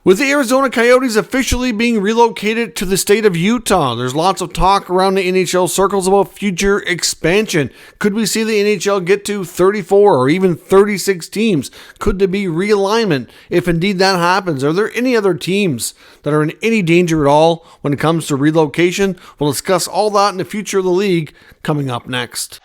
With the Arizona Coyotes officially being relocated to the state of Utah, there's lots of talk around the NHL circles about future expansion. Could we see the NHL get to 34 or even 36 teams? Could there be realignment if indeed that happens? Are there any other teams that are in any danger at all when it comes to relocation? We'll discuss all that in the future of the league coming up next.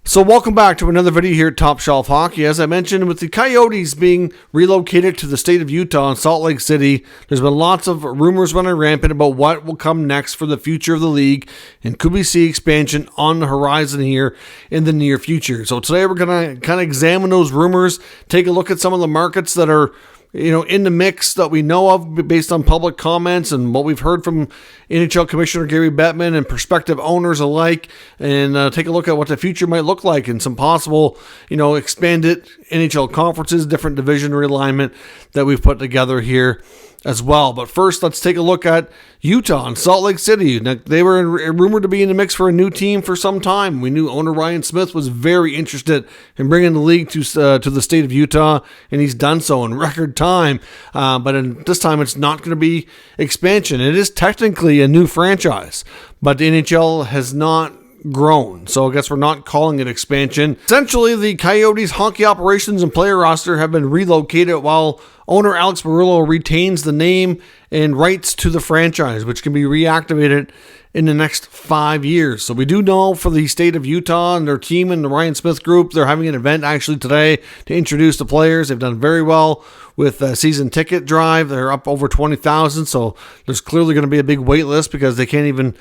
So welcome back to another video here at Top Shelf Hockey. As I mentioned, with the Coyotes being relocated to the state of Utah and Salt Lake City, there's been lots of rumors running rampant about what will come next for the future of the league, and could we see expansion on the horizon here in the near future. So today we're going to kind of examine those rumors, take a look at some of the markets that are in the mix that we know of based on public comments and what we've heard from NHL Commissioner Gary Bettman and prospective owners alike, and take a look at what the future might look like and some possible, expanded NHL conferences, different division realignment that we've put together here as well. But first, let's take a look at Utah and Salt Lake City. Now, they were rumored to be in the mix for a new team for some time. We knew owner Ryan Smith was very interested in bringing the league to the state of Utah, and he's done so in record time. But this time, it's not going to be expansion. It is technically a new franchise, but the NHL has not grown, so I guess we're not calling it expansion. Essentially, the Coyotes hockey operations and player roster have been relocated while owner Alex Muriel retains the name and rights to the franchise, which can be reactivated in the next 5 years. So we do know for the state of Utah and their team and the Ryan Smith group, they're having an event actually today to introduce the players. They've done very well with a season ticket drive. They're up over 20,000, so there's clearly going to be a big wait list because they can't even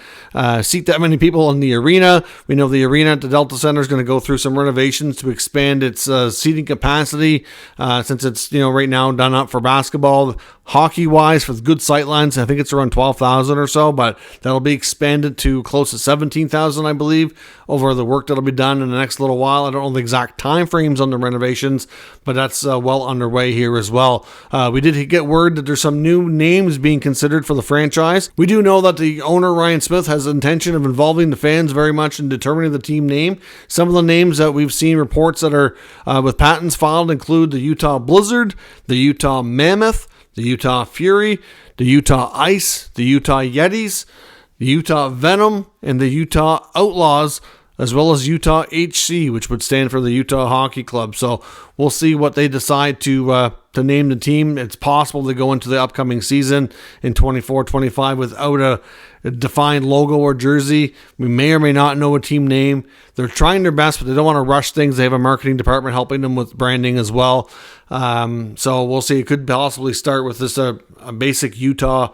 seat that many people in the arena. We know the arena at the Delta Center is going to go through some renovations to expand its seating capacity since it's right now done up for basketball. Hockey-wise, for good sightlines, I think it's around 12,000 or so, but that'll be expanded to close to 17,000, I believe, over the work that'll be done in the next little while. I don't know the exact time frames on the renovations, but that's well underway here as well. We did get word that there's some new names being considered for the franchise. We do know that the owner, Ryan Smith, has the intention of involving the fans very much in determining the team name. Some of the names that we've seen reports that are with patents filed include the Utah Blizzard, the Utah Mammoth, the Utah Fury, the Utah Ice, the Utah Yetis, the Utah Venom, and the Utah Outlaws, as well as Utah HC, which would stand for the Utah Hockey Club. So we'll see what they decide to name the team. It's possible to go into the upcoming season in 24-25 without a defined logo or jersey. We may or may not know a team name. They're trying their best, but they don't want to rush things. They have a marketing department helping them with branding as well. So we'll see. It could possibly start with this a basic Utah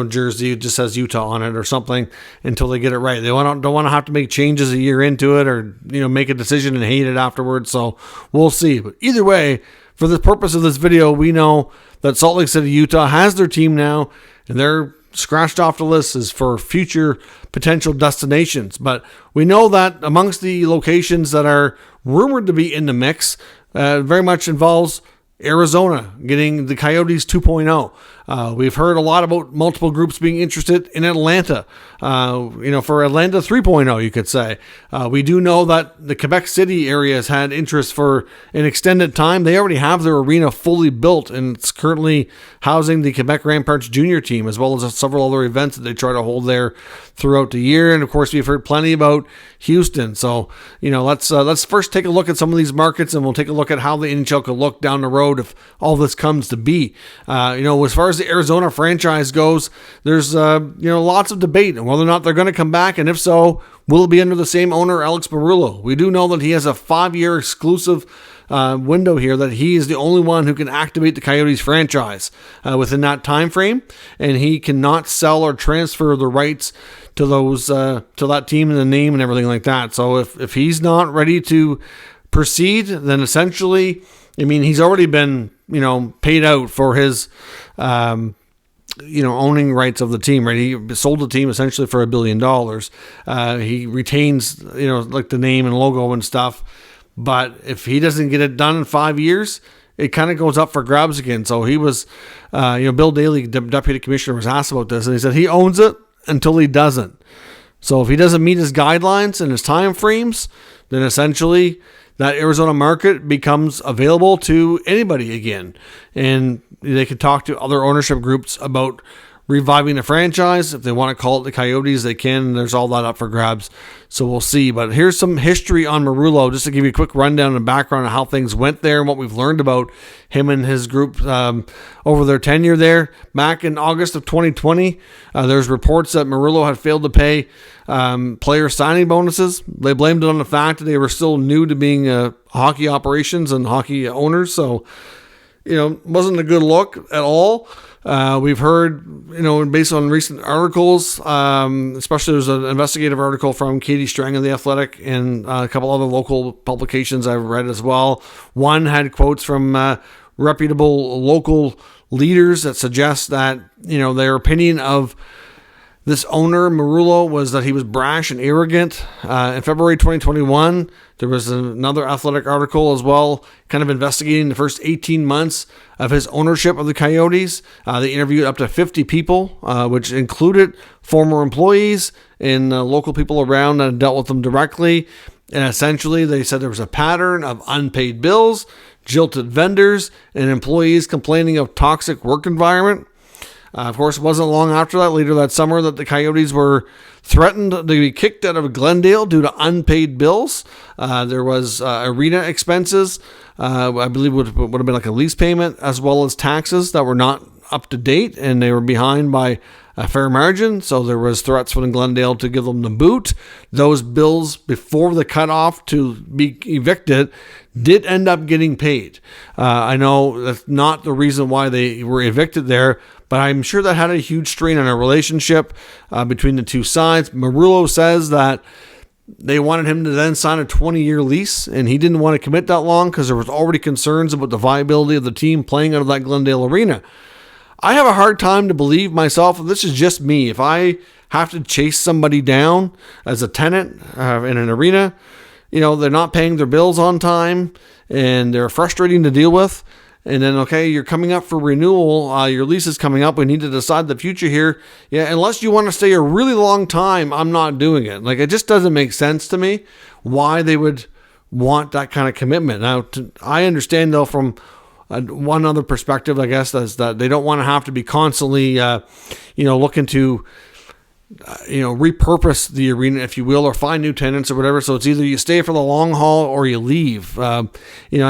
jersey. It just says Utah on it or something until they get it right. They don't want to have to make changes a year into it or make a decision and hate it afterwards. So we'll see. But either way, for the purpose of this video, we know that Salt Lake City, Utah has their team now, and they're scratched off the list as for future potential destinations. But we know that amongst the locations that are rumored to be in the mix, very much involves Arizona getting the Coyotes 2.0. We've heard a lot about multiple groups being interested in Atlanta, for Atlanta 3.0, you could say. We do know that the Quebec City area has had interest for an extended time. They already have their arena fully built, and it's currently housing the Quebec Ramparts junior team, as well as several other events that they try to hold there throughout the year. And of course, we've heard plenty about Houston. So, let's first take a look at some of these markets, and we'll take a look at how the NHL could look down the road if all this comes to be. As far as the Arizona franchise goes, there's lots of debate on whether or not they're going to come back, and if so, will it be under the same owner, Alex Muriel? We do know that he has a 5-year exclusive window here, that he is the only one who can activate the Coyotes franchise within that time frame, and he cannot sell or transfer the rights to those to that team and the name and everything like that. So if he's not ready to proceed, then essentially, he's already been paid out for his owning rights of the team, right? He sold the team essentially for $1 billion. He retains, like the name and logo and stuff. But if he doesn't get it done in 5 years, it kind of goes up for grabs again. So he was, Bill Daly, deputy commissioner, was asked about this, and he said he owns it until he doesn't. So if he doesn't meet his guidelines and his time frames, then essentially that Arizona market becomes available to anybody again. And they can talk to other ownership groups about reviving the franchise. If they want to call it the Coyotes, they can. There's all that up for grabs. So we'll see. But here's some history on Muriel, just to give you a quick rundown and background of how things went there and what we've learned about him and his group over their tenure there. Back in August of 2020, there's reports that Muriel had failed to pay player signing bonuses. They blamed it on the fact that they were still new to being hockey operations and hockey owners. So, it wasn't a good look at all. We've heard, based on recent articles, especially there's an investigative article from Katie Strang of The Athletic and a couple other local publications I've read as well. One had quotes from reputable local leaders that suggest that, their opinion of this owner, Muriel, was that he was brash and arrogant. In February 2021, there was another Athletic article as well, kind of investigating the first 18 months of his ownership of the Coyotes. They interviewed up to 50 people, which included former employees and local people around that dealt with them directly. And essentially, they said there was a pattern of unpaid bills, jilted vendors, and employees complaining of toxic work environment. Of course, it wasn't long after that, later that summer, that the Coyotes were threatened to be kicked out of Glendale due to unpaid bills. There was arena expenses, I believe would have been like a lease payment, as well as taxes that were not up to date, and they were behind by a fair margin. So there was threats from Glendale to give them the boot. Those bills before the cutoff to be evicted did end up getting paid. I know that's not the reason why they were evicted there, but I'm sure that had a huge strain on a relationship between the two sides. Muriel says that they wanted him to then sign a 20-year lease, and he didn't want to commit that long because there was already concerns about the viability of the team playing out of that Glendale arena. I have a hard time to believe myself, and this is just me, if I have to chase somebody down as a tenant in an arena, they're not paying their bills on time, and they're frustrating to deal with. And then, okay, you're coming up for renewal. Your lease is coming up. We need to decide the future here. Yeah, unless you want to stay a really long time, I'm not doing it. Like, it just doesn't make sense to me why they would want that kind of commitment. Now, I understand, though, from one other perspective, I guess, is that they don't want to have to be constantly, looking to, repurpose the arena, if you will, or find new tenants or whatever. So it's either you stay for the long haul or you leave. I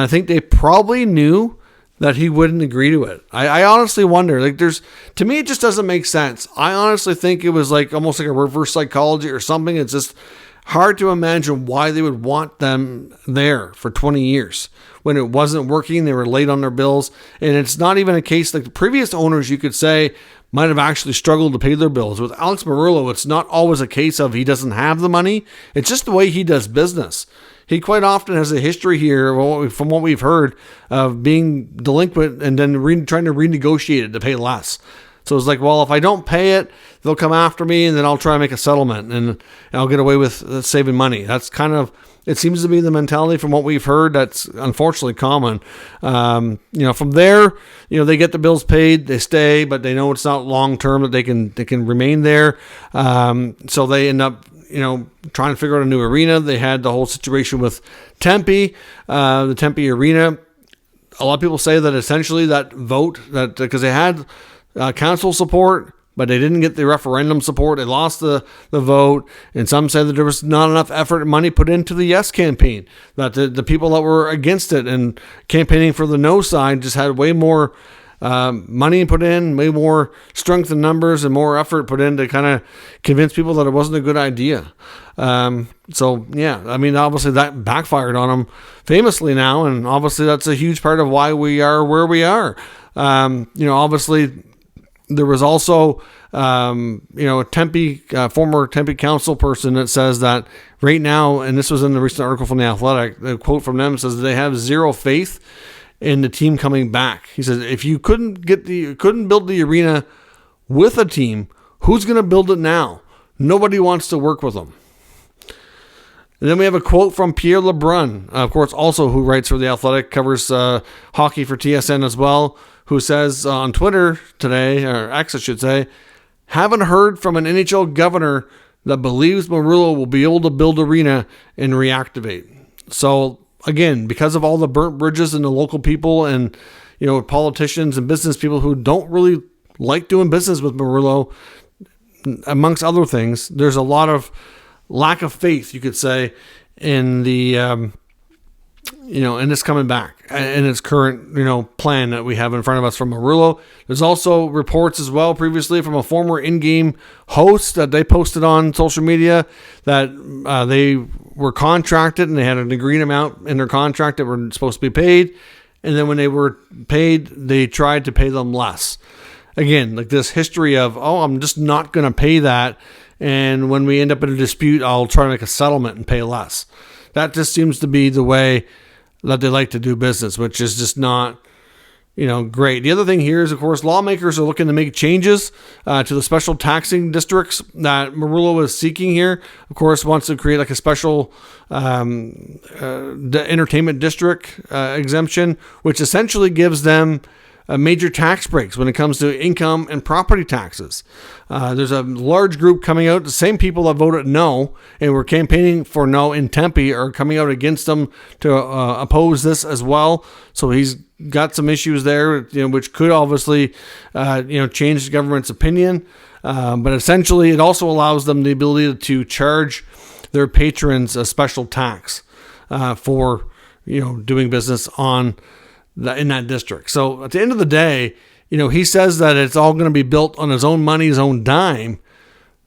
think they probably knew that he wouldn't agree to it. I honestly wonder, to me, it just doesn't make sense. I honestly think it was almost like a reverse psychology or something. It's just hard to imagine why they would want them there for 20 years when it wasn't working. They were late on their bills. And it's not even a case like the previous owners, you could say, might have actually struggled to pay their bills. With Alex Muriel, it's not always a case of he doesn't have the money. It's just the way he does business. He quite often has a history here, from what we've heard, of being delinquent and then trying to renegotiate it to pay less. So it's like, well, if I don't pay it, they'll come after me, and then I'll try to make a settlement, and I'll get away with saving money. That's kind of, it seems to be the mentality from what we've heard. That's unfortunately common. From there, they get the bills paid, they stay, but they know it's not long term that they can remain there. So they end up, trying to figure out a new arena. They had the whole situation with Tempe, the Tempe arena. A lot of people say that essentially that vote, that because they had council support, but they didn't get the referendum support. They lost the vote, and some said that there was not enough effort and money put into the yes campaign, that the people that were against it and campaigning for the no side just had way more money put in, way more strength in numbers and more effort put in to kind of convince people that it wasn't a good idea. Obviously that backfired on them famously now, and obviously that's a huge part of why we are where we are. Obviously there was also, a Tempe, former Tempe council person that says that right now, and this was in the recent article from The Athletic, the quote from them says they have zero faith in the team coming back. He says, if you couldn't build the arena with a team, who's going to build it now? Nobody wants to work with them. And then we have a quote from Pierre Lebrun, of course, also who writes for The Athletic, covers hockey for TSN as well, who says on Twitter today, or X I should say, haven't heard from an NHL governor that believes Muriel will be able to build arena and reactivate. So again, because of all the burnt bridges and the local people and, politicians and business people who don't really like doing business with Murillo, amongst other things, there's a lot of lack of faith, you could say, in the, in this coming back and its current, plan that we have in front of us from Murillo. There's also reports as well previously from a former in-game host that they posted on social media that they were contracted and they had an agreed amount in their contract that were supposed to be paid. And then when they were paid, they tried to pay them less. Again, like this history of, I'm just not going to pay that. And when we end up in a dispute, I'll try to make a settlement and pay less. That just seems to be the way that they like to do business, which is just not, great. The other thing here is, of course, lawmakers are looking to make changes to the special taxing districts that Murillo is seeking here. Of course, wants to create like a special entertainment district exemption, which essentially gives them major tax breaks when it comes to income and property taxes. There's a large group coming out. The same people that voted no and were campaigning for no in Tempe are coming out against them to oppose this as well. So he's got some issues there, which could obviously, change the government's opinion. But essentially, it also allows them the ability to charge their patrons a special tax for, doing business in that district. So at the end of the day, he says that it's all going to be built on his own money, his own dime.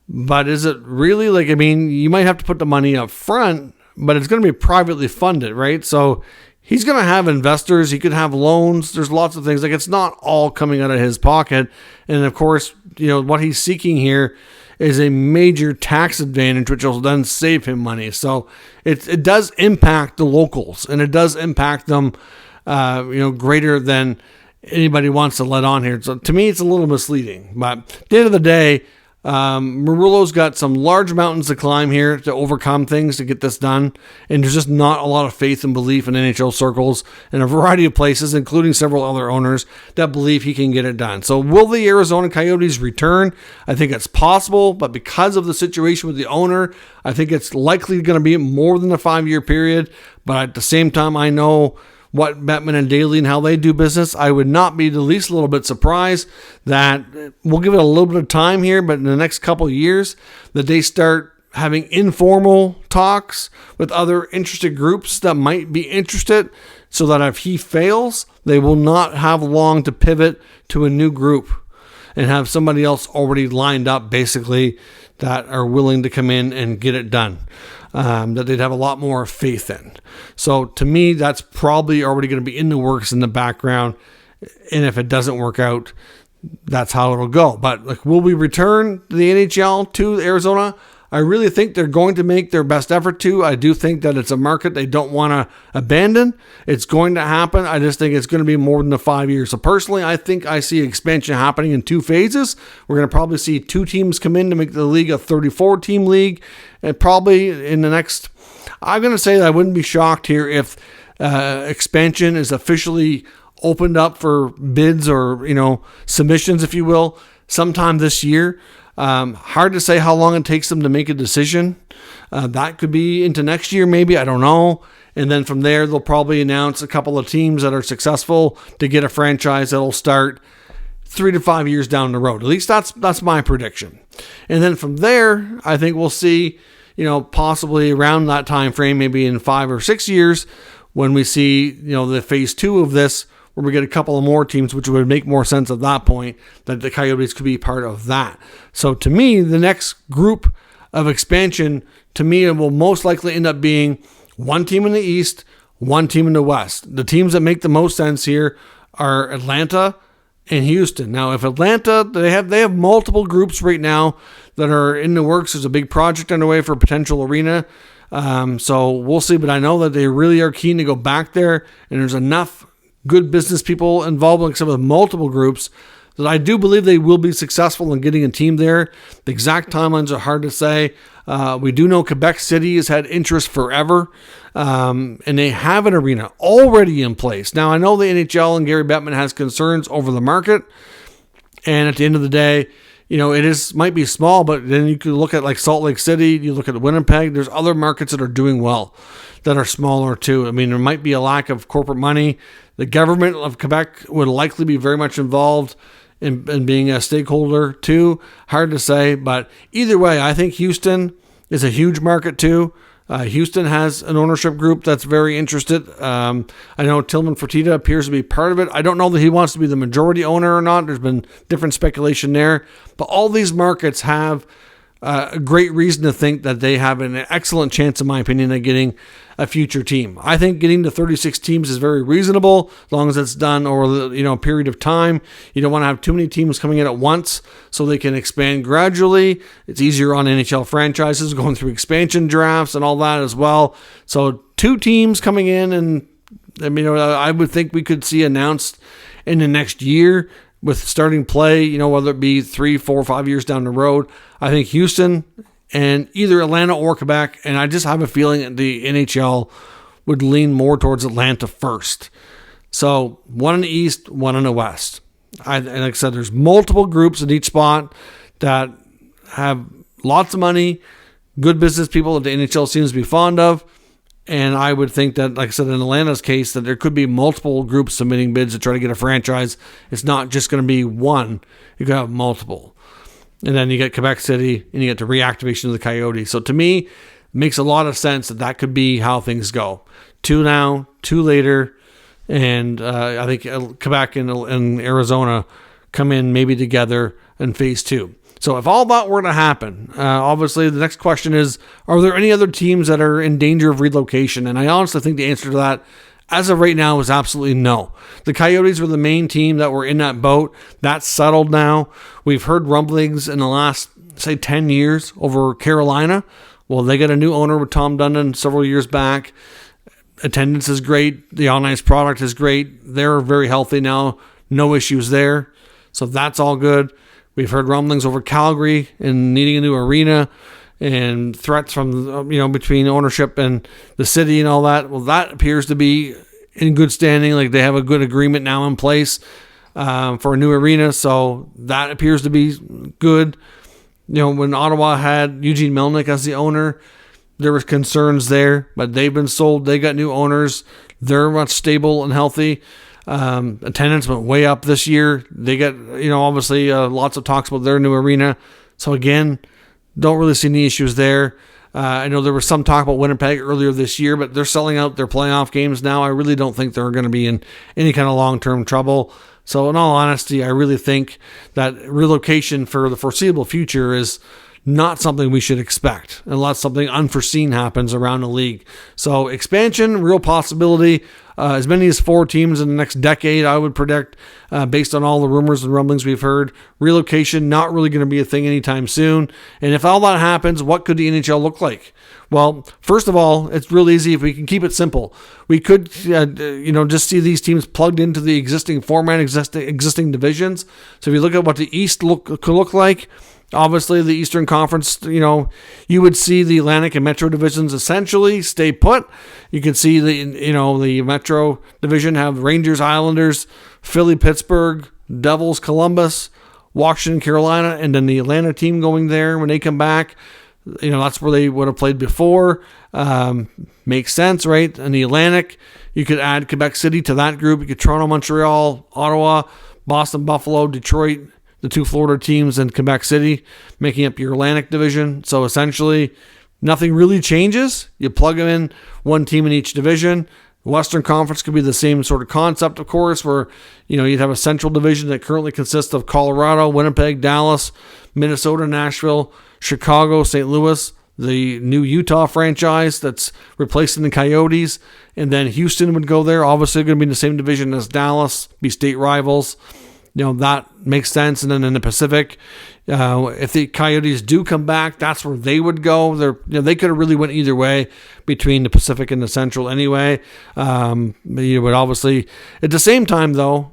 But is it really? You might have to put the money up front, but it's going to be privately funded, right? So he's going to have investors. He could have loans. There's lots of things. It's not all coming out of his pocket. And of course, what he's seeking here is a major tax advantage, which will then save him money. So it does impact the locals, and it does impact them greater than anybody wants to let on here. So to me, it's a little misleading. But at the end of the day, Murillo's got some large mountains to climb here to overcome things to get this done. And there's just not a lot of faith and belief in NHL circles in a variety of places, including several other owners that believe he can get it done. So will the Arizona Coyotes return? I think it's possible, but because of the situation with the owner, I think it's likely going to be more than a 5-year period. But at the same time, I know what Bettman and Daly and how they do business. I would not be the least little bit surprised that we'll give it a little bit of time here, but in the next couple of years that they start having informal talks with other interested groups that might be interested, so that if he fails, they will not have long to pivot to a new group and have somebody else already lined up basically that are willing to come in and get it done. That they'd have a lot more faith in. So to me, that's probably already going to be in the works in the background. And if it doesn't work out, that's how it'll go. But will we return the NHL to Arizona? I really think they're going to make their best effort to. I do think that it's a market they don't want to abandon. It's going to happen. I just think it's going to be more than the 5 years. So personally, I think I see expansion happening in 2 phases. We're going to probably see 2 teams come in to make the league a 34-team league. And probably in the next, I'm going to say that I wouldn't be shocked here if expansion is officially opened up for bids or, submissions, if you will, sometime this year. Hard to say how long it takes them to make a decision. That could be into next year, maybe. I don't know. And then from there, they'll probably announce a couple of teams that are successful to get a franchise that'll start 3 to 5 years down the road. At least that's my prediction. And then from there, I think we'll see, possibly around that time frame, maybe in 5 or 6 years, when we see, the phase 2 of this, where we get a couple of more teams, which would make more sense at that point, that the Coyotes could be part of that. So to me, the next group of expansion, to me, it will most likely end up being 1 team in the East, 1 team in the West. The teams that make the most sense here are Atlanta and Houston. Now, if Atlanta, they have multiple groups right now that are in the works. There's a big project underway for a potential arena. So we'll see, but I know that they really are keen to go back there, and there's enough good business people involved in some of the multiple groups that I do believe they will be successful in getting a team there. The exact timelines are hard to say. We do know Quebec City has had interest forever, and they have an arena already in place. Now, I know the NHL and Gary Bettman has concerns over the market, and at the end of the day, might be small, but then you could look at like Salt Lake City, you look at Winnipeg, there's other markets that are doing well that are smaller too. I mean, there might be a lack of corporate money. The government of Quebec would likely be very much involved in being a stakeholder too. Hard to say, but either way, I think Houston is a huge market too. Houston has an ownership group that's very interested. I know Tillman Fertitta appears to be part of it. I don't know that he wants to be the majority owner or not. There's been different speculation there. But all these markets have a great reason to think that they have an excellent chance, in my opinion, of getting a future team. I think getting to 36 teams is very reasonable as long as it's done over a period of time. You don't want to have too many teams coming in at once so they can expand gradually. It's easier on NHL franchises going through expansion drafts and all that as well. So 2 teams coming in, and I would think we could see announced in the next year with starting play, whether it be 3, 4, 5 years down the road. I think Houston and either Atlanta or Quebec, and I just have a feeling that the NHL would lean more towards Atlanta first. So 1 in the East, 1 in the West. And like I said, there's multiple groups in each spot that have lots of money, good business people that the NHL seems to be fond of. And I would think that, like I said, in Atlanta's case, that there could be multiple groups submitting bids to try to get a franchise. It's not just going to be one. You could have multiple. And then you get Quebec City, and you get the reactivation of the Coyotes. So to me, it makes a lot of sense that could be how things go. 2 now, 2 later, and I think Quebec and Arizona come in maybe together in phase 2. So if all that were to happen, obviously the next question is, are there any other teams that are in danger of relocation? And I honestly think the answer to that, as of right now, is absolutely no. The Coyotes were the main team that were in that boat. That's settled now. We've heard rumblings in the last, say, 10 years over Carolina. Well, they got a new owner with Tom Dundon several years back. Attendance is great. The on-ice product is great. They're very healthy now. No issues there. So that's all good. We've heard rumblings over Calgary and needing a new arena and threats from, between ownership and the city and all that. Well, that appears to be in good standing. Like they have a good agreement now in place for a new arena. So that appears to be good. When Ottawa had Eugene Melnyk as the owner, there was concerns there, but they've been sold. They got new owners. They're much stable and healthy. Attendance went way up this year. They get, obviously lots of talks about their new arena. So again, don't really see any issues there. I know there was some talk about Winnipeg earlier this year, but they're selling out their playoff games now. I really don't think they're going to be in any kind of long-term trouble. So in all honesty, I really think that relocation for the foreseeable future is not something we should expect unless something unforeseen happens around the league. So expansion, real possibility. As many as 4 teams in the next decade, I would predict, based on all the rumors and rumblings we've heard. Relocation, not really going to be a thing anytime soon. And if all that happens, what could the NHL look like? Well, first of all, it's real easy if we can keep it simple. We could, just see these teams plugged into the existing format, existing divisions. So if you look at what the East could look like, obviously, the Eastern Conference, you would see the Atlantic and Metro divisions essentially stay put. You could see the Metro division have Rangers, Islanders, Philly, Pittsburgh, Devils, Columbus, Washington, Carolina, and then the Atlanta team going there when they come back. That's where they would have played before. Makes sense, right? And the Atlantic, you could add Quebec City to that group. You could Toronto, Montreal, Ottawa, Boston, Buffalo, Detroit, the 2 Florida teams, and Quebec City, making up your Atlantic division. So essentially, nothing really changes. You plug them in, 1 team in each division. Western Conference could be the same sort of concept, of course, where you'd have a Central Division that currently consists of Colorado, Winnipeg, Dallas, Minnesota, Nashville, Chicago, St. Louis, the new Utah franchise that's replacing the Coyotes, and then Houston would go there. Obviously, going to be in the same division as Dallas, be state rivals. That makes sense. And then in the Pacific, if the Coyotes do come back, that's where they would go. They could have really went either way between the Pacific and the Central anyway. You would obviously, at the same time though,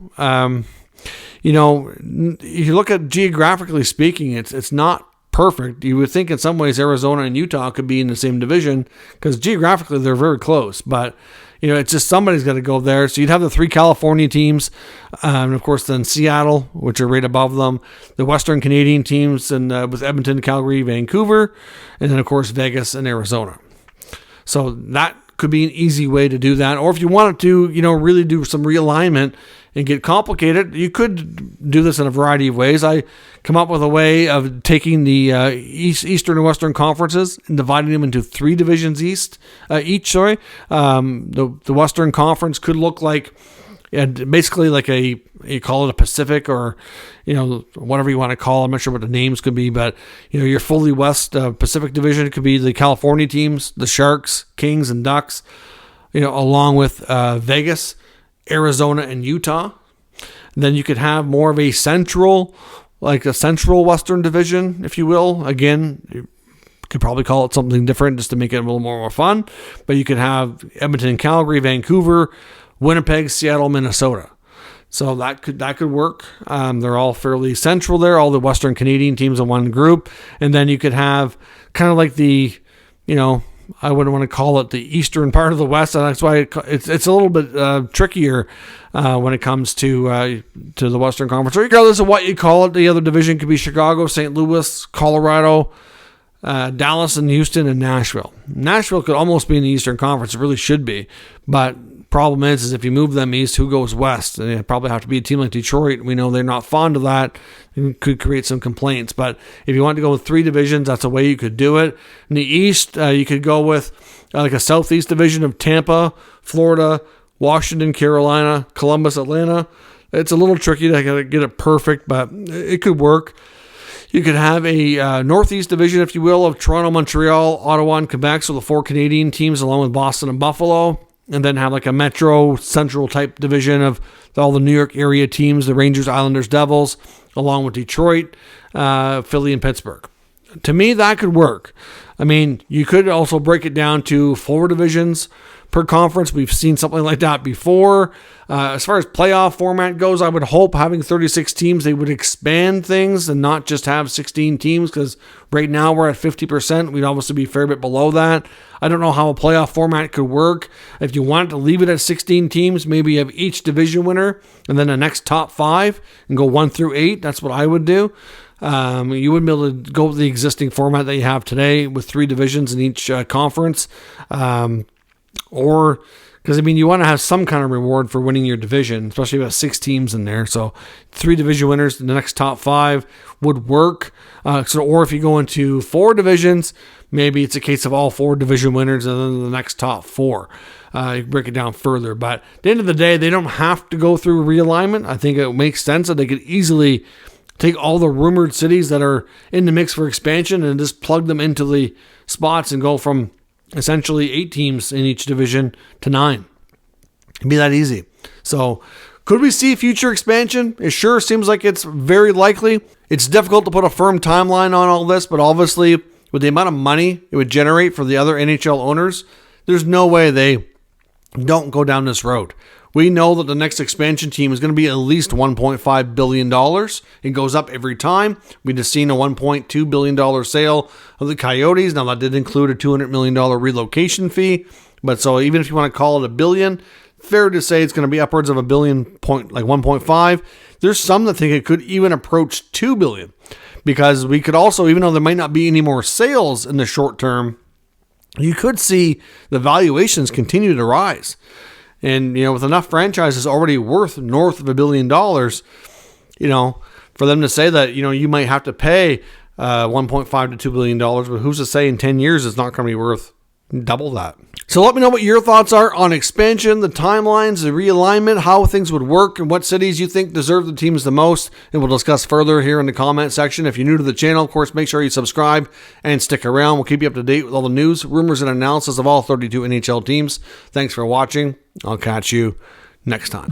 you look at geographically speaking, it's not perfect. You would think in some ways Arizona and Utah could be in the same division because geographically they're very close. But it's just somebody's got to go there. So you'd have the 3 California teams, and of course then Seattle, which are right above them, the Western Canadian teams, and with Edmonton, Calgary, Vancouver, and then of course Vegas and Arizona. So that could be an easy way to do that. Or if you wanted to, really do some realignment and get complicated, you could do this in a variety of ways. I come up with a way of taking the Eastern and Western conferences and dividing them into 3 divisions each. The Western Conference could look like basically like you call it a Pacific, or whatever you want to call it. I'm not sure what the names could be, but your fully West Pacific division could be the California teams, the Sharks, Kings, and Ducks, along with Vegas, Arizona, and Utah. And then you could have more of a central Western division, if you will. Again, you could probably call it something different just to make it a little more fun. But you could have Edmonton, Calgary, Vancouver, Winnipeg, Seattle, Minnesota. So that could work. They're all fairly central there, all the Western Canadian teams in one group. And then you could have kind of like the, I wouldn't want to call it the eastern part of the West. And that's why it's a little bit trickier when it comes to the Western Conference. Regardless of what you call it, the other division could be Chicago, St. Louis, Colorado, Dallas, and Houston, and Nashville. Nashville could almost be in the Eastern Conference. It really should be. But problem is if you move them east, who goes west? And it'd probably have to be a team like Detroit. We know they're not fond of that. It could create some complaints. But if you want to go with 3 divisions, that's a way you could do it. In the East, you could go with like a Southeast division of Tampa, Florida, Washington, Carolina, Columbus, Atlanta. It's a little tricky to get it perfect, but it could work. You could have a Northeast division, if you will, of Toronto, Montreal, Ottawa, and Quebec, so the 4 Canadian teams along with Boston and Buffalo. And then have like a Metro Central type division of all the New York area teams, the Rangers, Islanders, Devils, along with Detroit, Philly, and Pittsburgh. To me, that could work. I mean, you could also break it down to 4 divisions per conference. We've seen something like that before. As far as playoff format goes, I would hope having 36 teams, they would expand things and not just have 16 teams, because right now we're at 50%. We'd obviously be a fair bit below that. I don't know how a playoff format could work. If you wanted to leave it at 16 teams, maybe you have each division winner and then the next top 5 and go 1 through 8. That's what I would do. You wouldn't be able to go with the existing format that you have today with 3 divisions in each conference. Or because, you want to have some kind of reward for winning your division, especially if you have 6 teams in there. So 3 division winners in the next top 5 would work. Or if you go into 4 divisions, maybe it's a case of all 4 division winners and then the next top 4. You can break it down further. But at the end of the day, they don't have to go through realignment. I think it makes sense that they could easily take all the rumored cities that are in the mix for expansion and just plug them into the spots and go from essentially 8 teams in each division to 9. It'd be that easy. So could we see future expansion? It sure seems like it's very likely. It's difficult to put a firm timeline on all this, but obviously with the amount of money it would generate for the other NHL owners, there's no way they don't go down this road. We know that the next expansion team is going to be at least $1.5 billion. It goes up every time. We just seen a $1.2 billion sale of the Coyotes. Now, that did include a $200 million relocation fee. But so even if you want to call it $1 billion, fair to say it's going to be upwards of $1 billion, like 1.5. There's some that think it could even approach $2 billion. Because we could also, even though there might not be any more sales in the short term, you could see the valuations continue to rise. And, with enough franchises already worth north of $1 billion, for them to say that, you might have to pay $1.5 to $2 billion, but who's to say in 10 years it's not going to be worth double that? So let me know what your thoughts are on expansion, the timelines, the realignment, how things would work, and what cities you think deserve the teams the most. And we'll discuss further here in the comment section. If you're new to the channel, of course, make sure you subscribe and stick around. We'll keep you up to date with all the news, rumors, and analysis of all 32 NHL teams. Thanks for watching. I'll catch you next time.